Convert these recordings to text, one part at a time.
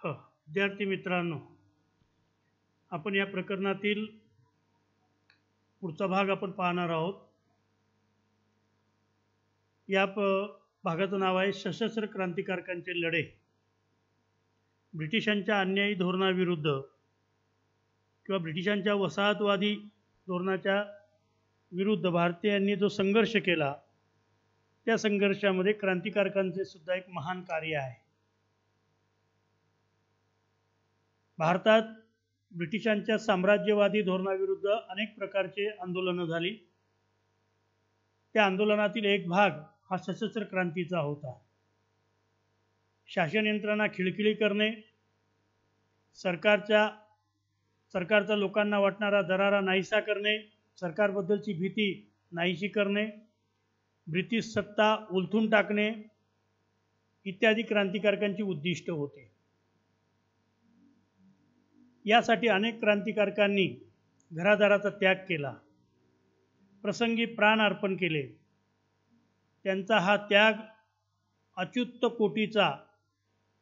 विद्यार्थी मित्रांनो, आपण या प्रकरणातील पुढचा भाग आपण पाहणार आहोत। या भागाचं नाव आहे सशस्त्र क्रांतिकारकांचे लढे। ब्रिटिशांच्या अन्यायी धोरणाविरुद्ध किंवा ब्रिटिशांच्या वसाहतवादी धोरणाच्या विरुद्ध भारतीयांनी जो संघर्ष केला, त्या संघर्षामध्ये क्रांतिकारकांचे सुद्धा एक महान कार्य आहे। भारतात ब्रिटिशांच्या साम्राज्यवादी धोरणाविरुद्ध अनेक प्रकारचे आंदोलनं झाली। त्या आंदोलनातील एक भाग हा सशस्त्र क्रांतीचा होता। शासन यंत्रणा खिळखिळी करणे, सरकारचा लोकांना वाटणारा दरारा नाहीसा करणे, सरकारबद्दलची भीती नाहीशी करणे, ब्रिटिश सत्ता उलथून टाकणे इत्यादी क्रांतिकारकांची उद्दिष्ट होते। यासाठी अनेक क्रांतिकारकांनी घरादाराचा त्याग केला, प्रसंगी प्राण अर्पण केले। त्यांचा हा त्याग अच्युत कोटीचा,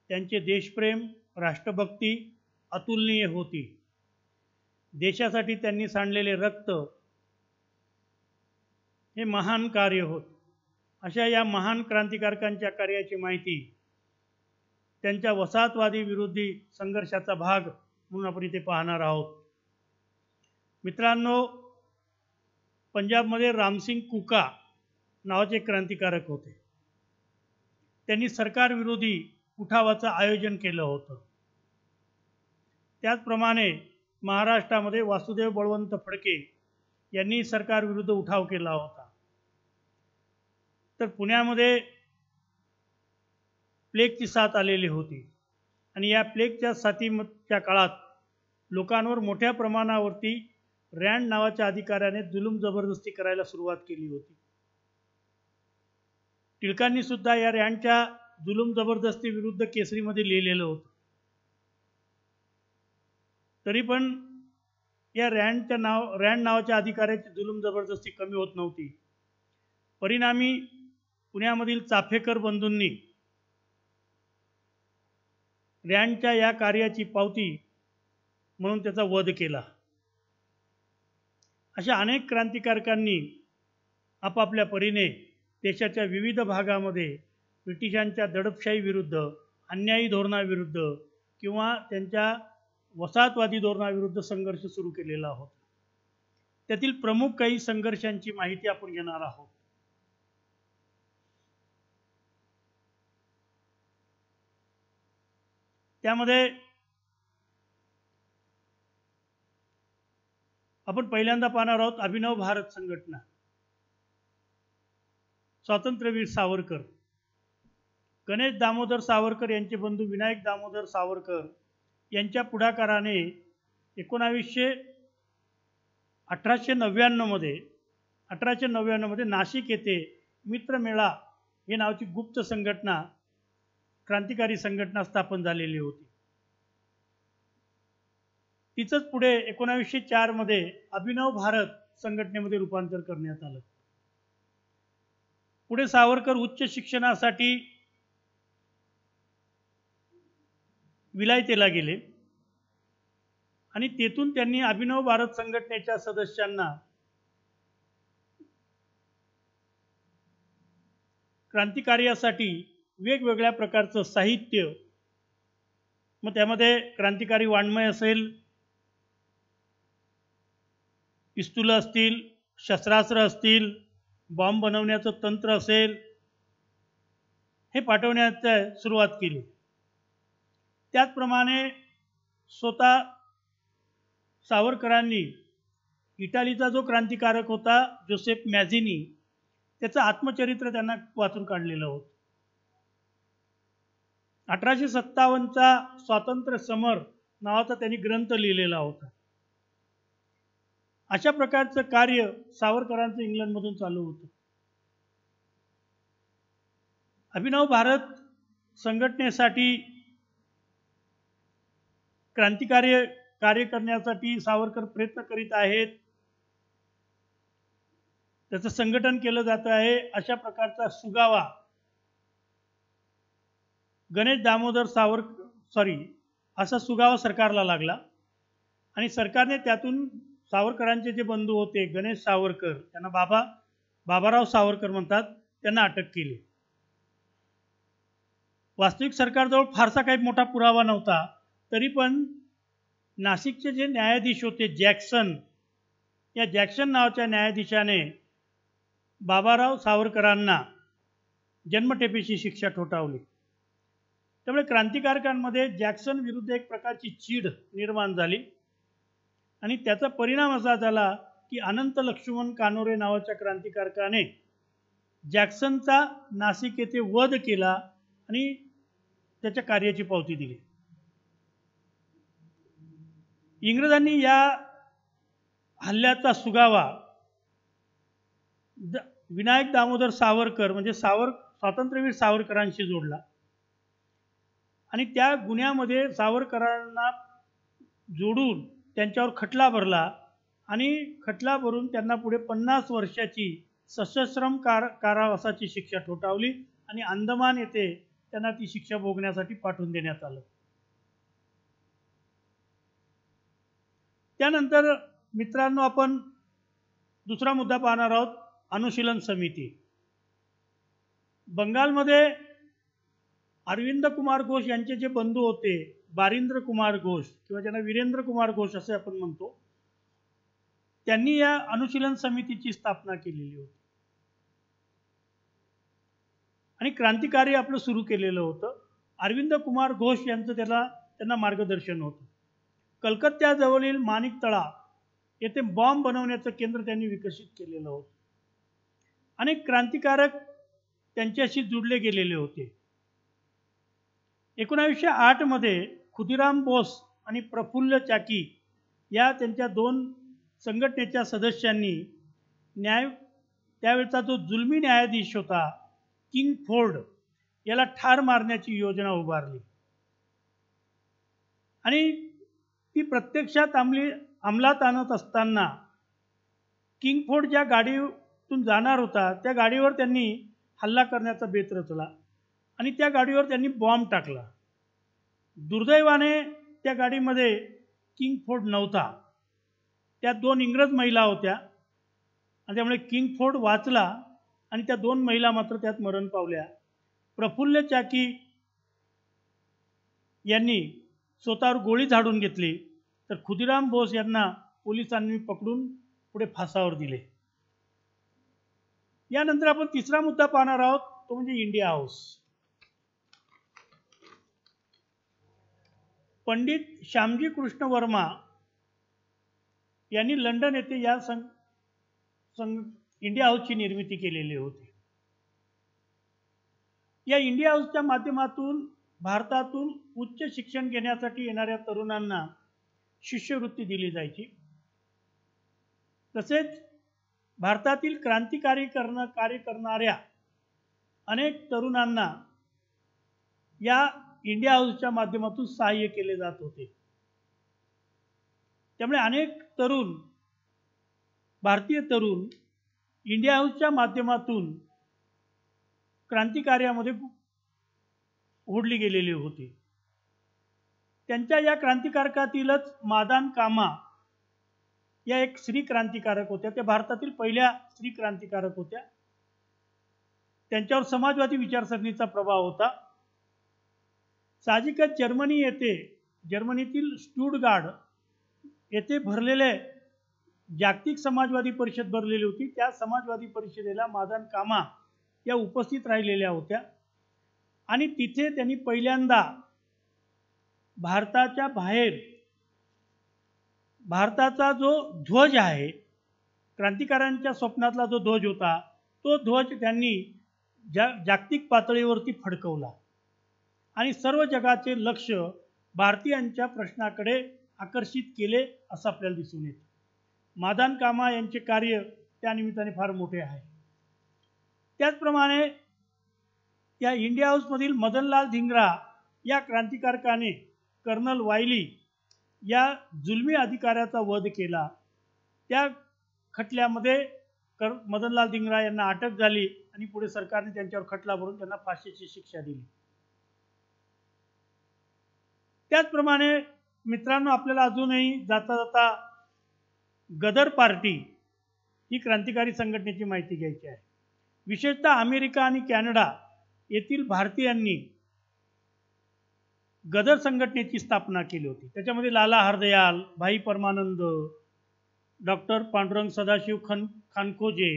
त्यांचे देशप्रेम, राष्ट्रभक्ती अतुलनीय होती। देशासाठी त्यांनी सांडलेले रक्त हे महान कार्य होत। अशा या महान क्रांतिकारकांच्या कार्याची माहिती त्यांच्या वसाहतवादी विरोधी संघर्षाचा भाग म्हणून आपण इथे पाहणार आहोत। मित्रांनो, पंजाबमध्ये रामसिंग कुका नावाचे क्रांतिकारक होते। त्यांनी सरकार विरोधी उठावाचं आयोजन केलं होतं। त्याचप्रमाणे महाराष्ट्रामध्ये वासुदेव बळवंत फडके यांनी सरकार विरुद्ध उठाव केला होता। तर पुण्यामध्ये प्लेगची साथ आलेली होती आणि या प्लेगच्या साथीच्या काळात लोकांवर मोठ्या प्रमाणावरती रँड नावाच्या अधिकाऱ्याने जुलूम जबरदस्ती करायला सुरुवात केली होती। टिळकांनी सुद्धा या रँडच्या जुलूम जबरदस्ती विरुद्ध केसरीमध्ये लिहिलेलं होतं। तरी पण या रँड नावाच्या अधिकाऱ्याची जुलूम जबरदस्ती कमी होत नव्हती। परिणामी पुण्यामधील चाफेकर बंधूंनी रँडच्या या कार्याची पावती म्हणून त्याचा वध केला। अशा अनेक क्रांतिकारकांनी आपापल्या परीने देशाच्या विविध भागामध्ये ब्रिटिशांच्या दडपशाही विरुद्ध, अन्यायी धोरणाविरुद्ध किंवा त्यांच्या वसाहतवादी धोरणाविरुद्ध संघर्ष सुरू केलेला होता। त्यातील प्रमुख काही संघर्षांची माहिती आपण घेणार आहोत। त्यामध्ये आपण पहिल्यांदा पाहणार आहोत अभिनव भारत संघटना। स्वातंत्र्यवीर सावरकर, गणेश दामोदर सावरकर यांचे बंधू विनायक दामोदर सावरकर यांच्या पुढाकाराने 1899 मध्ये नाशिक येथे मित्रमेळा हे नावाची गुप्त संघटना, क्रांतिकारी संघटना स्थापन झालेली होती। तिचंच पुढे 1904 मध्ये अभिनव भारत संघटनेमध्ये रूपांतर करण्यात आलं। पुढे सावरकर उच्च शिक्षणासाठी विलायतेला गेले आणि तेथून त्यांनी अभिनव भारत संघटनेच्या सदस्यांना क्रांतिकार्यासाठी वेगवेगळ्या प्रकारचं साहित्य, मग त्यामध्ये क्रांतिकारी वाङ्मय असेल, पिस्तूल असतील, शस्त्रास्त्र असतील, बॉम्ब बनवण्याचं तंत्र असेल, हे पाठवण्याची सुरुवात केली। त्याचप्रमाणे स्वतः सावरकरांनी इटालीचा जो क्रांतिकारक होता जोसेफ मॅझिनी, त्याचं आत्मचरित्र त्यांना वाचून काढलेलं होतं। 1857चा स्वातंत्र्य समर नावाचा त्यांनी ग्रंथ लिहिलेला होता। अशा प्रकारचं कार्य सावरकरांचं इंग्लंडमधून चालू होतं। अभिनव भारत संघटनेसाठी कार्य करण्यासाठी सावरकर प्रयत्न करीत आहेत, त्याचं संघटन केलं जात आहे। अशा प्रकारचा सुगावा गणेश दामोदर असा सुगावा सरकारला लागला आणि सरकारने त्यातून सावरकरांचे जे बंधू होते गणेश सावरकर, त्यांना बाबाराव सावरकर म्हणतात, त्यांना अटक केली. वास्तविक सरकारजवळ फारसा काही मोठा पुरावा नव्हता, तरी पण नाशिकचे जे न्यायाधीश होते जॅक्सन, या जॅक्सन नावाच्या न्यायाधीशाने बाबाराव सावरकरांना जन्मठेपेची शिक्षा ठोठावली. त्यामुळे क्रांतिकारकांमध्ये जॅक्सन विरुद्ध एक प्रकारची चीड निर्माण झाली आणि त्याचा परिणाम असा झाला की अनंत लक्ष्मण कानोरे नावाच्या क्रांतिकारकाने जॅक्सनचा नाशिक येथे वध केला आणि त्याच्या कार्याची पावती दिली. इंग्रजांनी या हल्ल्याचा सुगावा विनायक दामोदर सावरकर म्हणजे स्वातंत्र्यवीर सावरकरांशी जोडला आणि त्या गुन्ह्यामध्ये सावरकरांना जोडून त्यांच्यावर खटला भरला आणि खटला भरून त्यांना पुढे 50 वर्षाची सशस्त्र कारावासाची शिक्षा ठोठावली आणि अंदमान येथे त्यांना ती शिक्षा भोगण्यासाठी पाठवून देण्यात आलं. त्यानंतर मित्रांनो, आपण दुसरा मुद्दा पाहणार आहोत, अनुशीलन समिती. बंगालमध्ये अरविंद कुमार घोष यांचे जे बंधू होते बारिंद्र कुमार घोष किंवा ज्यांना वीरेंद्र कुमार घोष असे आपण म्हणतो, त्यांनी या अनुशीलन समितीची स्थापना केलेली होती आणि क्रांतिकार्य आपलं सुरू केलेलं होतं. अरविंद कुमार घोष यांचं त्यांना मार्गदर्शन होतं. कलकत्त्याजवळील माणिकतळा येथे बॉम्ब बनवण्याचं केंद्र त्यांनी विकसित केलेलं होतं. अनेक क्रांतिकारक त्यांच्याशी जुडले गेलेले होते. 1908 मध्ये खुदिराम बोस आणि प्रफुल्ल चाकी या त्यांच्या 2 संघटनेच्या सदस्यांनी त्यावेळचा जो जुलमी न्यायाधीश होता किंग फोर्ड याला ठार मारण्याची योजना उभारली आणि ती प्रत्यक्षात अंमलात आणत असताना किंग फोर्ड ज्या गाडीतून जाणार होता त्या गाडीवर त्यांनी हल्ला करण्याचा बेत रचला आणि त्या गाडीवर त्यांनी बॉम्ब टाकला. दुर्दैवाने त्या गाडीमध्ये किंग फोर्ड नव्हता, त्यात 2 इंग्रज महिला होत्या आणि त्यामुळे किंग फोर्ड वाचला आणि त्या 2 महिला मात्र त्यात मरण पावल्या. प्रफुल्ल चाकी यांनी स्वतःवर गोळी झाडून घेतली तर खुदिराम बोस यांना पोलिसांनी पकडून पुढे फासावर दिले. यानंतर आपण तिसरा मुद्दा पाहणार आहोत, तो म्हणजे इंडिया हाऊस. पंडित श्यामजी कृष्ण वर्मा यांनी लंडन येथे या इंडिया हाऊसची निर्मिती केलेली होती. या इंडिया हाऊसच्या माध्यमातून भारतातून उच्च शिक्षण घेण्यासाठी येणाऱ्या तरुणांना शिष्यवृत्ती दिली जायची. तसेच भारतातील क्रांतिकारी कार्य करणाऱ्या अनेक तरुणांना या इंडिया हाऊसच्या माध्यमातून सहाय्य केले जात होते. त्यामुळे अनेक भारतीय तरुण इंडिया हाऊसच्या माध्यमातून क्रांतिकार्यामध्ये ओढली गेलेली होती. त्यांच्या या क्रांतिकारकातीलच मादान कामा या एक स्त्री क्रांतिकारक होत्या. त्या भारतातील पहिल्या स्त्री क्रांतिकारक होत्या. त्यांच्यावर समाजवादी विचारसरणीचा प्रभाव होता. साहजिकच जर्मनीतील स्टुटगार्ड येथे भरलेले जागतिक समाजवादी परिषद भरलेली होती. त्या समाजवादी परिषदेला मादान कामा या उपस्थित राहिलेल्या होत्या आणि तिथे त्यांनी पहिल्यांदा भारताच्या बाहेर भारताचा जो ध्वज आहे, क्रांतिकारांच्या स्वप्नातला जो ध्वज होता, तो ध्वज त्यांनी जागतिक पातळीवरती फडकवला आणि सर्व जगाचे लक्ष भारतीयांच्या प्रश्नाकडे आकर्षित केले असं आपल्याला दिसून येतं. मादान कामा यांचे कार्य त्या निमित्ताने फार मोठे आहे. त्याचप्रमाणे या इंडिया हाऊसमधील मदनलाल धिंगरा या क्रांतिकारकाने कर्नल वायली या जुलमी अधिकाऱ्याचा वध केला. त्या खटल्यामध्ये मदनलाल धिंगरा यांना अटक झाली आणि पुढे सरकारने त्यांच्यावर खटला भरून त्यांना फाशीची शिक्षा दिली. त्याचप्रमाणे मित्रांनो, आपल्याला अजूनही जाता जाता गदर पार्टी ही क्रांतिकारी संघटनेची माहिती घ्यायची आहे. विशेषतः अमेरिका आणि कॅनडा येथील भारतीयांनी गदर संघटनेची स्थापना केली होती. त्याच्यामध्ये लाला हरदयाल, भाई परमानंद, डॉक्टर पांडुरंग सदाशिव खानखोजे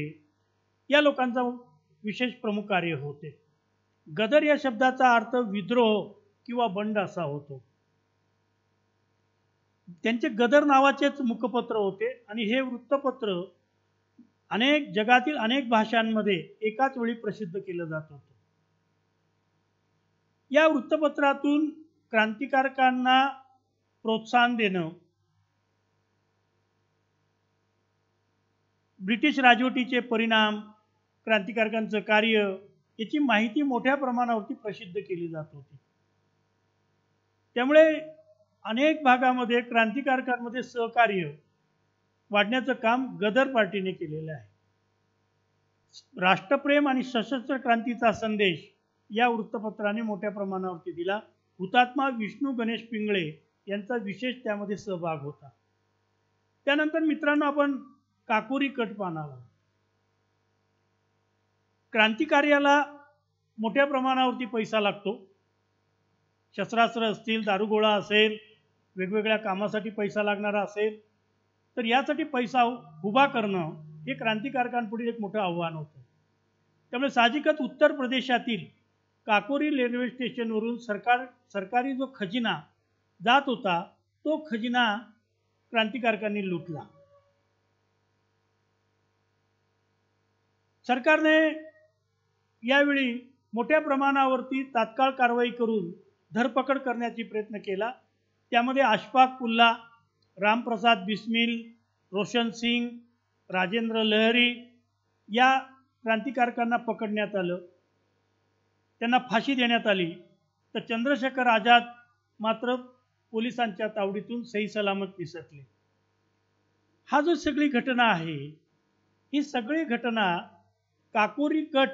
या लोकांचा विशेष प्रमुख कार्य होते. गदर या शब्दाचा अर्थ विद्रोह किंवा बंड असा होतो. त्यांचे गदर नावाचेच मुखपत्र होते आणि हे वृत्तपत्र जगातील अनेक भाषांमध्ये एकाच वेळी प्रसिद्ध केलं जात होतं. या वृत्तपत्रातून क्रांतिकारकांना प्रोत्साहन देणं, ब्रिटिश राजवटीचे परिणाम, क्रांतिकारकांचं कार्य याची माहिती मोठ्या प्रमाणावरती प्रसिद्ध केली जात होती. त्यामुळे अनेक भागामध्ये क्रांतिकारकांमध्ये सहकार्य वाढण्याचं काम गदर पार्टीने केलेलं आहे. राष्ट्रप्रेम आणि सशस्त्र क्रांतीचा संदेश या वृत्तपत्राने मोठ्या प्रमाणावरती दिला. हुतात्मा विष्णू गणेश पिंगळे यांचा विशेष त्यामध्ये सहभाग होता. त्यानंतर मित्रांनो, आपण काकोरी कट पाहणार आहोत. क्रांतिकार्याला मोठ्या प्रमाणावरती पैसा लागतो. शस्त्रास्त्र असतील, दारुगोळा असेल, वेगवेगळ्या कामासाठी पैसा लागणारा असेल, तर यासाठी पैसा उभा करणं हे क्रांतिकारकांपुढे एक मोठं आव्हान होतं. त्यामुळे साहजिकच उत्तर प्रदेशातील काकोरी रेल्वे स्टेशनवरून सरकारी जो खजिना जात होता तो खजिना क्रांतिकारकांनी लुटला. सरकारने यावेळी मोठ्या प्रमाणावरती तात्काळ कारवाई करून धरपकड करण्याचा प्रयत्न केला. त्यामध्ये अशफाक उल्ला, रामप्रसाद बिस्मिल, रोशन सिंग, राजेंद्र लहरी या क्रांतिकारकांना पकडण्यात आलं. त्यांना फाशी देण्यात आली. तर चंद्रशेखर आझाद मात्र पोलिसांच्या तावडीतून सही सलामत निसटले. हा जो सगळी घटना आहे, ही सगळी घटना काकोरी कट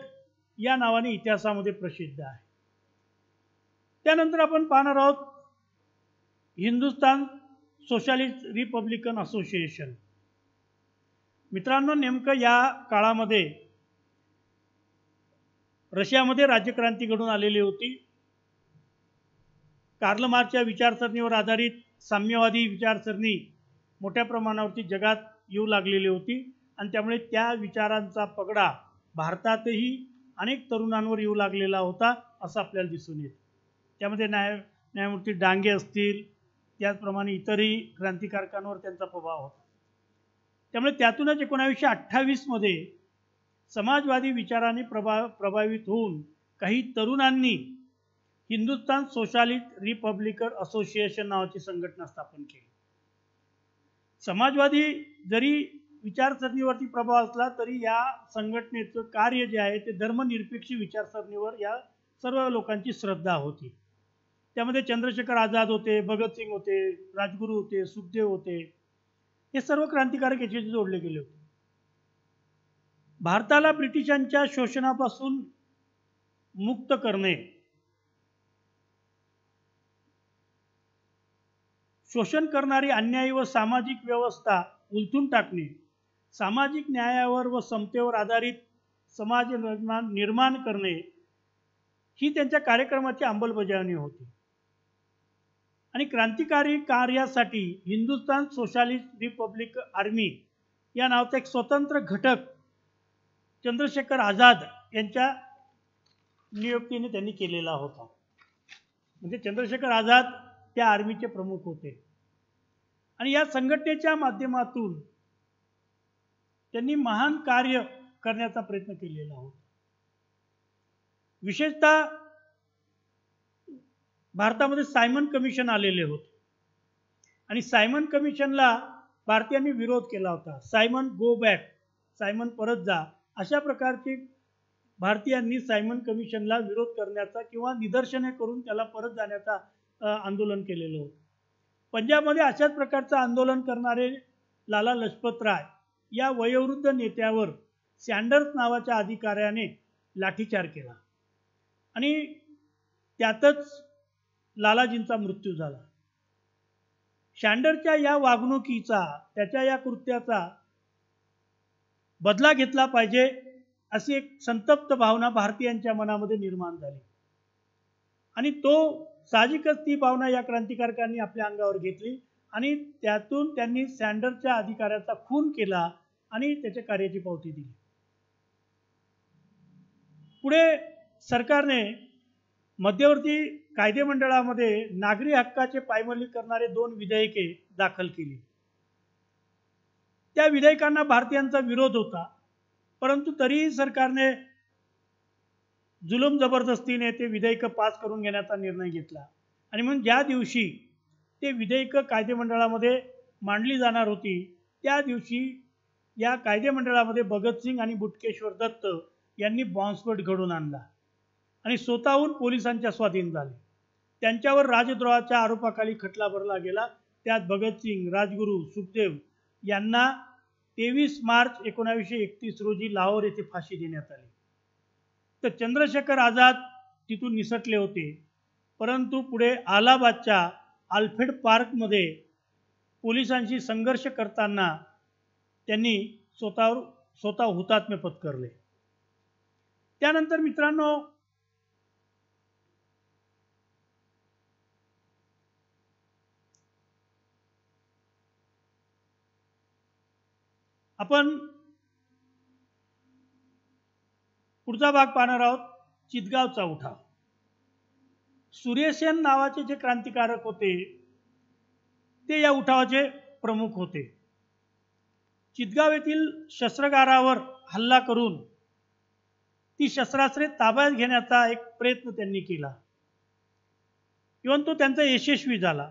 या नावाने इतिहासामध्ये प्रसिद्ध आहे. त्यानंतर आपण पाहणार आहोत हिंदुस्तान सोशलिस्ट रिपब्लिकन असोसिएशन. मित्रांनो, नेमकं या काळामध्ये रशियामध्ये राज्यक्रांती घडून आलेली होती. कार्ल मार्क्सच्या विचारसरणीवर आधारित साम्यवादी विचारसरणी मोठ्या प्रमाणावरती जगात येऊ लागलेली होती आणि त्यामुळे त्या विचारांचा पगडा भारतातही अनेक तरुणांवर येऊ लागलेला होता असं आपल्याला दिसून येतं. त्यामध्ये न्यायमूर्ती डांगे असतील, त्याचप्रमाणे इतरही क्रांतिकारकांवर त्यांचा प्रभाव होता. त्यामुळे त्यातूनच 1928 मध्ये समाजवादी विचाराने प्रभावित होऊन काही तरुणांनी हिंदुस्तान सोशलिस्ट रिपब्लिकन असोसिएशन नावाची संघटना स्थापन केली. समाजवादी जरी विचारसरणीवरती प्रभाव असला तरी या संघटनेचं कार्य जे आहे ते धर्मनिरपेक्ष विचारसरणीवर या सर्व लोकांची श्रद्धा होती. त्यामध्ये चंद्रशेखर आझाद होते, भगतसिंग होते, राजगुरू होते, सुखदेव होते, हे सर्व क्रांतिकारक याच्याशी जोडले गेले होते. भारताला ब्रिटिशांच्या शोषणापासून मुक्त करणे, शोषण करणारी अन्यायी व सामाजिक व्यवस्था उलथून टाकणे, सामाजिक न्यायावर व समतेवर आधारित समाज निर्माण करणे ही त्यांच्या कार्यक्रमाची अंमलबजावणी होती. आणि क्रांतिकारी कार्यासाठी हिंदुस्तान सोशलिस्ट रिपब्लिक आर्मी या नावाचा एक स्वतंत्र घटक चंद्रशेखर आझाद यांच्या नियुक्तीने त्यांनी केलेला होता. म्हणजे चंद्रशेखर आझाद त्या आर्मीचे प्रमुख होते आणि या संघटनेच्या माध्यमातून त्यांनी महान कार्य करण्याचा प्रयत्न केलेला होता. विशेषतः भारतामध्ये सायमन कमिशन आलेले होते आणि सायमन कमिशनला भारतीयांनी विरोध केला होता. सायमन गो बॅक, सायमन परत जा, अशा प्रकारचे भारतीयांनी सायमन कमिशनला विरोध करण्याचा किंवा निदर्शने करून त्याला परत जाण्याचा आंदोलन केलेलं होतं. पंजाबमध्ये अशाच प्रकारचं आंदोलन करणारे लाला लजपत राय या वयोवृद्ध नेत्यावर सँडर्स नावाच्या अधिकाऱ्याने लाठीचार केला आणि त्यातच लालाजींचा मृत्यू झाला. शँडरच्या या वागणुकीचा, त्याच्या या कृत्याचा बदला घेतला पाहिजे अशी एक संतप्त भावना भारतीयांच्या मनामध्ये निर्माण झाली आणि तो साहजिकच ती भावना या क्रांतिकारकांनी आपल्या अंगावर घेतली आणि त्यातून त्यांनी सॅन्डरच्या अधिकाऱ्याचा खून केला आणि त्याच्या कार्याची पावती दिली. पुढे सरकारने मध्यवर्ती कायदेमंडळामध्ये नागरी हक्काचे पायमल्ली करणारे 2 विधेयके दाखल केली. त्या विधेयकांना भारतीयांचा विरोध होता, परंतु तरीही सरकारने जुलूम जबरदस्तीने ते विधेयक पास करून घेण्याचा निर्णय घेतला आणि म्हणून ज्या दिवशी ते विधेयक कायदेमंडळामध्ये मांडली जाणार होती त्या दिवशी या कायदेमंडळामध्ये भगतसिंग आणि बुटकेश्वर दत्त यांनी बॉम्बस्फोट घडवून आणला आणि स्वतःहून पोलिसांच्या स्वाधीन झाले. त्यांच्यावर राजद्रोहाच्या आरोपाखाली खटला भरला गेला. त्यात भगतसिंग, राजगुरू, सुखदेव यांना 23 मार्च 1931 रोजी लाहोर येथे फाशी देण्यात आली. तर चंद्रशेखर आझाद तिथून निसटले होते, परंतु पुढे अलाहाबादच्या आल्फ्रेड पार्कमध्ये पोलिसांशी संघर्ष करताना त्यांनी स्वतः हुतात्मे पत्करले. त्यानंतर मित्रांनो, आपण पुढचा भाग पाहणार आहोत, चितगावचा उठाव. सूर्यसेन नावाचे जे क्रांतिकारक होते ते या उठावाचे प्रमुख होते. चितगाव येथील शस्त्रागारावर हल्ला करून ती शस्त्रास्त्रे ताब्यात घेण्याचा एक प्रयत्न त्यांनी केला, इव्हन तो त्यांचा यशस्वी झाला.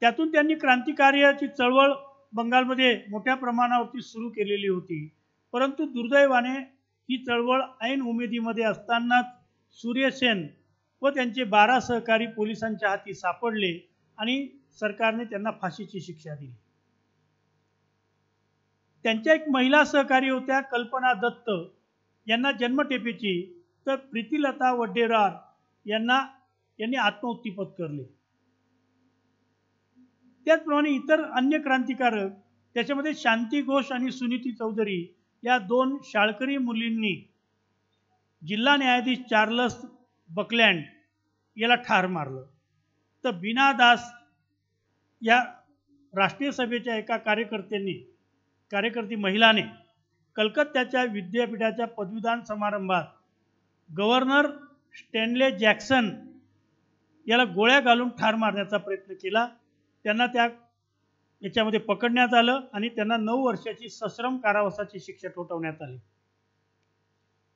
त्यातून त्यांनी क्रांतिकार्याची चळवळ बंगालमध्ये मोठ्या प्रमाणावरती सुरू केलेली होती, परंतु दुर्दैवाने ही चळवळ ऐन उमेदीमध्ये असतानाच सूर्यसेन व त्यांचे 12 सहकारी पोलिसांच्या हाती सापडले आणि सरकारने त्यांना फाशीची शिक्षा दिली. त्यांच्या एक महिला सहकारी होत्या कल्पना दत्त, यांना जन्मठेपेची, तर प्रीतिलता वड्डेरार यांनी आत्महत्या पत्करली. त्याचप्रमाणे इतर अन्य क्रांतिकारक, त्याच्यामध्ये शांती घोष आणि सुनीती चौधरी या 2 शाळकरी मुलींनी जिल्हा न्यायाधीश चार्ल्स बकलँड याला ठार मारलं. तर बीना दास या राष्ट्रीय सभेच्या एका कार्यकर्ती महिलाने कलकत्त्याच्या विद्यापीठाच्या पदवीदान समारंभात गव्हर्नर स्टॅनले जॅक्सन याला गोळ्या घालून ठार मारण्याचा प्रयत्न केला. त्यांना याच्यामध्ये पकडण्यात आलं आणि त्यांना 9 वर्षाची सश्रम कारावासाची शिक्षा ठोठावण्यात आली.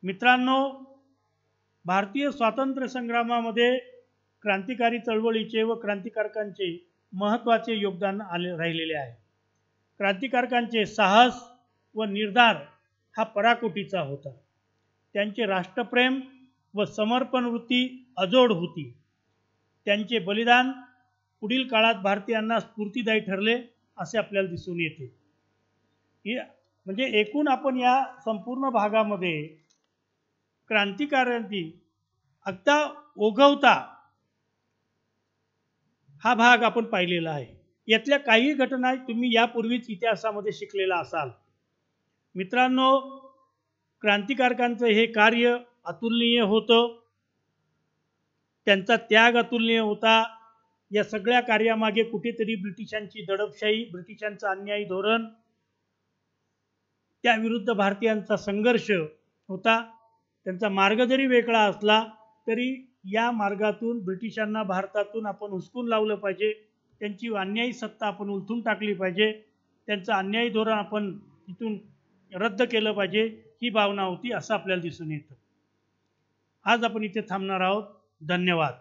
मित्रांनो, भारतीय स्वातंत्र्य संग्रामामध्ये क्रांतिकारी चळवळीचे व क्रांतिकारकांचे महत्त्वाचे योगदान राहिलेले आहे. क्रांतिकारकांचे साहस व निर्धार हा पराकोटीचा होता. त्यांचे राष्ट्रप्रेम व समर्पण वृत्ती अजोड होती. त्यांचे बलिदान पुढील काळात भारतीयांना स्फूर्तिदायी ठरले असे आपल्याला दिसून येते. म्हणजे एकूण आपण या संपूर्ण भागामध्ये क्रांतिकारकांची अगदा ओघवता हा भाग आपण पाहिलेला आहे. यातल्या काही घटना तुम्ही यापूर्वीच इतिहासामध्ये शिकलेला असाल. मित्रांनो, क्रांतिकारकांचं हे कार्य अतुलनीय होतं, त्यांचा त्याग अतुलनीय होता. या सगळ्या कार्यामागे कुठेतरी ब्रिटिशांची दडपशाही, ब्रिटिशांचं अन्यायी धोरण, त्याविरुद्ध भारतीयांचा संघर्ष होता. त्यांचा मार्ग जरी वेगळा असला तरी या मार्गातून ब्रिटिशांना भारतातून आपण हुसकून लावलं पाहिजे. त्यांची अन्यायी सत्ता आपण उलथून टाकली पाहिजे. त्यांचं अन्यायी धोरण आपण इथून रद्द केलं पाहिजे, ही भावना होती असं आपल्याला दिसून येतं. आज आपण इथे थांबणार आहोत. धन्यवाद.